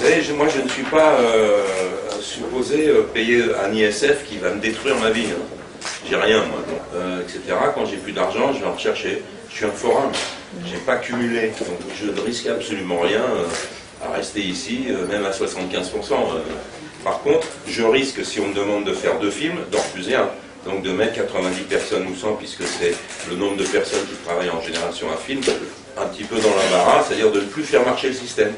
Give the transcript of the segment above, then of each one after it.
Vous savez, moi je ne suis pas supposé payer un ISF qui va me détruire ma vie. Hein. J'ai rien, moi, etc. Quand j'ai plus d'argent, je vais en rechercher. Je suis un forain, j'ai pas cumulé, donc je ne risque absolument rien à rester ici, même à 75%. Par contre, je risque, si on me demande de faire 2 films, d'en refuser un. Donc de mettre 90 personnes ou 100, puisque c'est le nombre de personnes qui travaillent en général sur un film, un petit peu dans l'embarras, c'est-à-dire de ne plus faire marcher le système.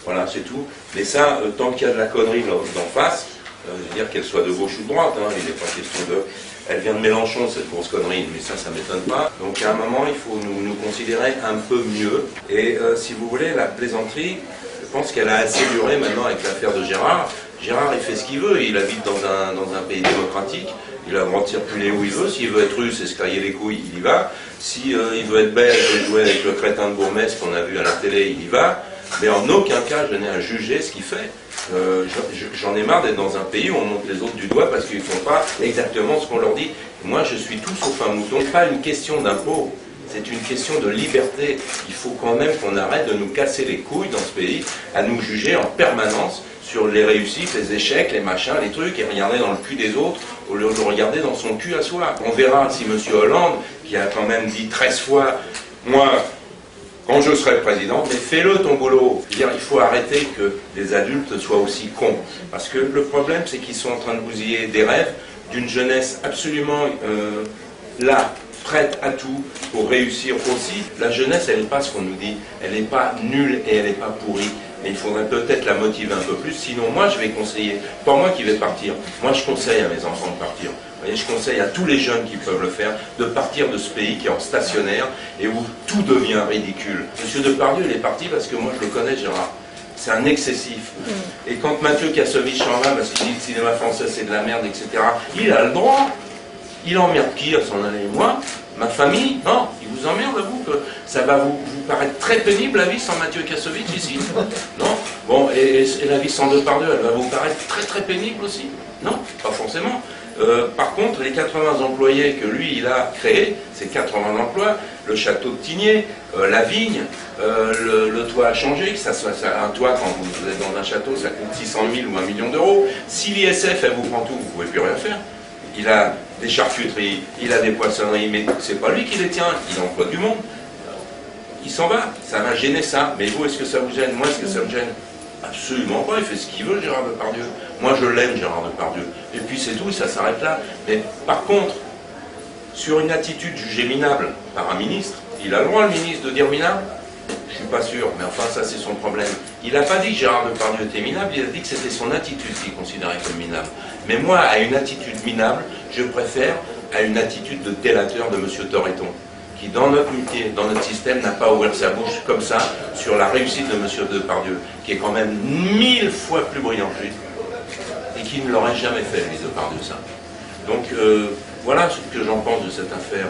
Voilà, c'est tout. Mais ça, tant qu'il y a de la connerie d'en face, je veux dire qu'elle soit de gauche ou de droite, hein, il n'est pas question de... Elle vient de Mélenchon, cette grosse connerie, mais ça ne m'étonne pas. Donc à un moment, il faut nous considérer un peu mieux. Et si vous voulez, la plaisanterie, je pense qu'elle a assez duré maintenant avec l'affaire de Gérard. Gérard, il fait ce qu'il veut, il habite dans un pays démocratique, il a le droit de circuler où il veut. S'il veut être russe et se cailler les couilles, il y va. Si il veut être belge et jouer avec le crétin de Bourmès qu'on a vu à la télé, il y va. Mais en aucun cas, je n'ai à juger ce qu'il fait. J'en ai marre d'être dans un pays où on monte les autres du doigt parce qu'ils ne font pas exactement ce qu'on leur dit. Moi, je suis tout sauf un mouton. Ce n'est pas une question d'impôt, c'est une question de liberté. Il faut quand même qu'on arrête de nous casser les couilles dans ce pays, à nous juger en permanence sur les réussites, les échecs, les machins, les trucs, et regarder dans le cul des autres au lieu de regarder dans son cul à soi. On verra si M. Hollande, qui a quand même dit 13 fois, moi, quand je serai président, mais fais-le ton boulot. Je veux dire, il faut arrêter que les adultes soient aussi cons. Parce que le problème, c'est qu'ils sont en train de bousiller des rêves d'une jeunesse absolument là, prête à tout pour réussir aussi. La jeunesse, elle n'est pas ce qu'on nous dit. Elle n'est pas nulle et elle n'est pas pourrie. Mais il faudrait peut-être la motiver un peu plus. Sinon, moi, je vais conseiller. Pas moi qui vais partir. Moi, je conseille à mes enfants de partir. Vous voyez, je conseille à tous les jeunes qui peuvent le faire de partir de ce pays qui est en stationnaire et où tout devient ridicule. Monsieur Depardieu, il est parti parce que moi, je le connais, Gérard. C'est un excessif. Et quand Mathieu Kassovitch en va, parce qu'il dit que le cinéma français, c'est de la merde, etc., il a le droit. Il emmerde qui à s'en aller? Moi? Ma famille? Non, il vous emmerde, vous, que ça va vous paraître très pénible la vie sans Mathieu Kassovitch ici? Non? Bon, et la vie sans Depardieu, elle va vous paraître très très pénible aussi? Non, pas forcément. Par contre, les 80 employés que lui, il a créés, c'est 80 emplois, le château de Tigné, la vigne, le toit a changé, que ça soit un toit, quand vous êtes dans un château, ça coûte 600 000 ou 1 million d'euros. Si l'ISF, elle vous prend tout, vous ne pouvez plus rien faire. Il a des charcuteries, il a des poissonneries, mais c'est pas lui qui les tient, il emploie du monde. Il s'en va, ça va gêner ça. Mais vous, est-ce que ça vous gêne? Moi, est-ce que ça me gêne? Absolument pas, il fait ce qu'il veut, Gérard Depardieu. Moi, je l'aime, Gérard Depardieu. Et puis c'est tout, ça s'arrête là. Mais par contre, sur une attitude jugée minable par un ministre, il a le droit, le ministre, de dire minable? Je suis pas sûr, mais enfin, ça, c'est son problème. Il n'a pas dit que Gérard Depardieu était minable, il a dit que c'était son attitude qu'il considérait comme minable. Mais moi, à une attitude minable, je préfère à une attitude de délateur de M. Toretton, qui, dans notre métier, dans notre système, n'a pas ouvert sa bouche comme ça sur la réussite de M. Depardieu, qui est quand même 1000 fois plus brillant que lui, et qui ne l'aurait jamais fait, lui, Depardieu, ça. Donc, voilà ce que j'en pense de cette affaire.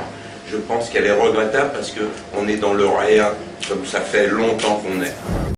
Je pense qu'elle est regrettable parce qu'on est dans le réa, comme ça fait longtemps qu'on est.